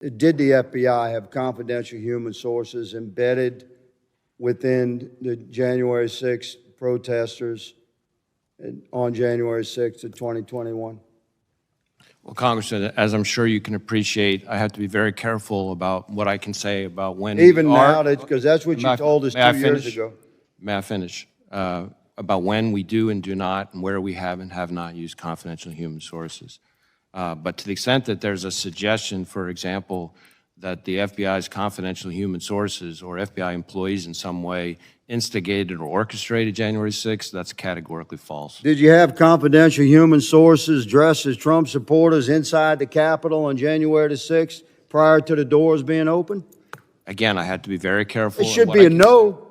Did the FBI have confidential human sources embedded within the January 6th protesters on January 6th of 2021? Well, Congressman, as I'm sure you can appreciate, I have to be very careful about what I can say about when Even now, because that's what you told us 2 years ago. May I finish? About when we do and do not, and where we have and have not used confidential human sources. But to the extent that there's a suggestion, for example, that the FBI's confidential human sources or FBI employees in some way instigated or orchestrated January 6th, that's categorically false. Did you have confidential human sources dressed as Trump supporters inside the Capitol on January the 6th prior to the doors being open? Again, I had to be very careful. It should be a no.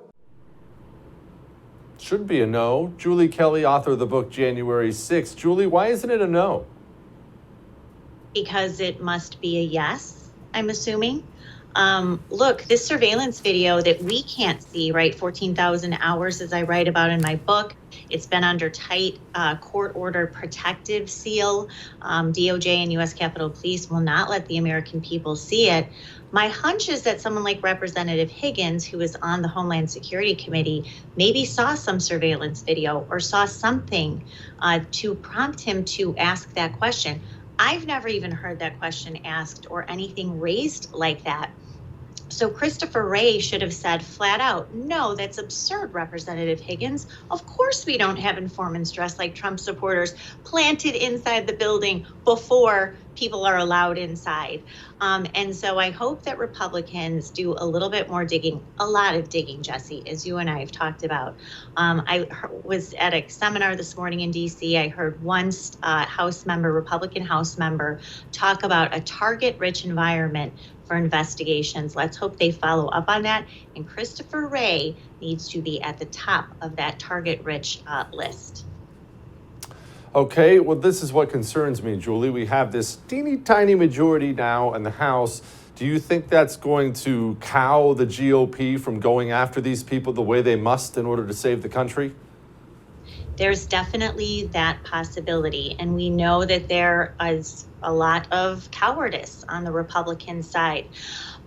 Should be a no. Julie Kelly, author of the book January 6th. Julie, why isn't it a no? Because it must be a yes, I'm assuming. Look, this surveillance video that we can't see, right, 14,000 hours, as I write about in my book, it's been under tight court order protective seal. DOJ and U.S. Capitol Police will not let the American people see it. My hunch is that someone like Representative Higgins, who is on the Homeland Security Committee, maybe saw some surveillance video or saw something to prompt him to ask that question. I've never even heard that question asked or anything raised like that. So Christopher Wray should have said flat out, no, that's absurd, Representative Higgins. Of course we don't have informants dressed like Trump supporters planted inside the building before people are allowed inside. And so I hope that Republicans do a little bit more digging, a lot of digging, Jesse, as you and I have talked about. I was at a seminar this morning in DC. I heard one House member, Republican House member, talk about a target-rich environment for investigations. Let's hope they follow up on that. And Christopher Wray needs to be at the top of that target-rich list. Okay, well, this is what concerns me, Julie. We have this teeny tiny majority now in the House. Do you think that's going to cow the GOP from going after these people the way they must in order to save the country? There's definitely that possibility. And we know that there is a lot of cowardice on the Republican side.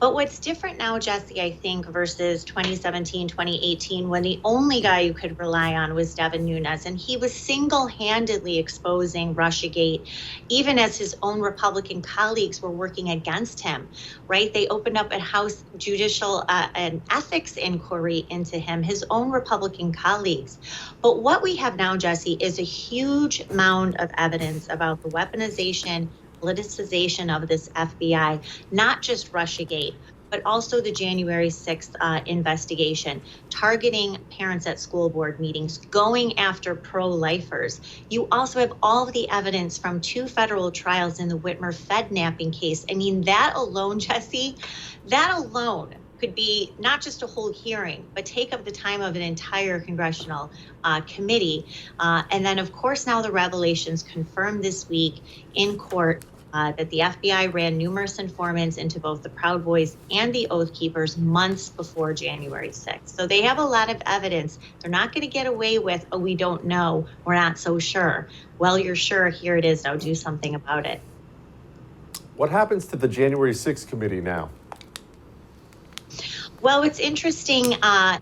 But what's different now, Jesse, I think, versus 2017, 2018, when the only guy you could rely on was Devin Nunes, and he was single-handedly exposing Russiagate, even as his own Republican colleagues were working against him, right? They opened up a House judicial and ethics inquiry into him, his own Republican colleagues. But what we have now, Jesse, is a huge mound of evidence about the weaponization, politicization of this FBI, not just Russiagate, but also the January 6th investigation, targeting parents at school board meetings, going after pro-lifers. You also have all of the evidence from 2 federal trials in the Whitmer Fednapping case. I mean, that alone, Jesse, that alone could be not just a whole hearing, but take up the time of an entire congressional committee. And then, of course, now the revelations confirmed this week in court that the FBI ran numerous informants into both the Proud Boys and the Oath Keepers months before January 6th. So they have a lot of evidence. They're not going to get away with, oh, we don't know, we're not so sure. Well, you're sure, here it is, now do something about it. What happens to the January 6th committee now? Well, it's interesting.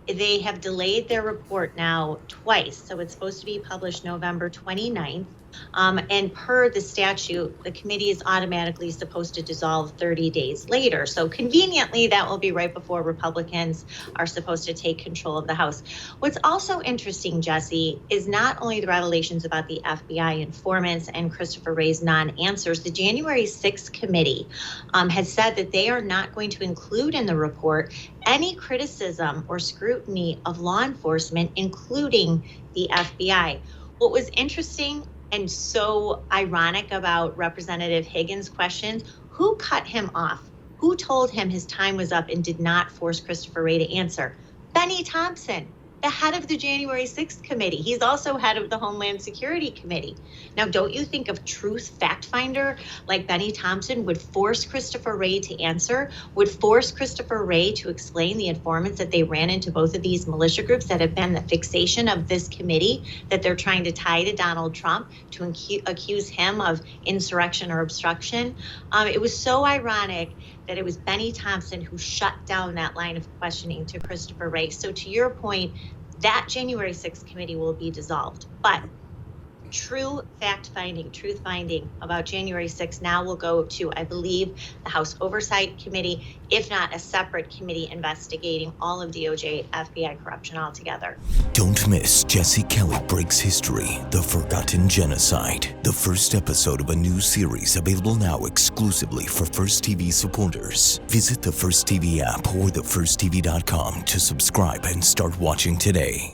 They have delayed their report now twice. So it's supposed to be published November 29th. And per the statute, the committee is automatically supposed to dissolve 30 days later. So conveniently, that will be right before Republicans are supposed to take control of the House. What's also interesting, Jesse, is not only the revelations about the FBI informants and Christopher Wray's non-answers. The January 6th committee has said that they are not going to include in the report any criticism or scrutiny of law enforcement, including the FBI. What was interesting and so ironic about Representative Higgins' questions, who cut him off? Who told him his time was up and did not force Christopher Wray to answer? Benny Thompson, the head of the January 6th committee. He's also head of the Homeland Security Committee. Now, don't you think a truth fact finder like Benny Thompson would force Christopher Wray to answer, would force Christopher Wray to explain the informants that they ran into both of these militia groups that have been the fixation of this committee, that they're trying to tie to Donald Trump to accuse him of insurrection or obstruction? It was so ironic that it was Benny Thompson who shut down that line of questioning to Christopher Wray. So to your point, that January 6th committee will be dissolved. But true fact-finding, truth-finding about January 6th now will go to, I believe, the House Oversight Committee, if not a separate committee investigating all of DOJ, FBI corruption altogether. Don't miss Jesse Kelly Breaks History, The Forgotten Genocide, the first episode of a new series available now exclusively for First TV supporters. Visit the First TV app or thefirsttv.com to subscribe and start watching today.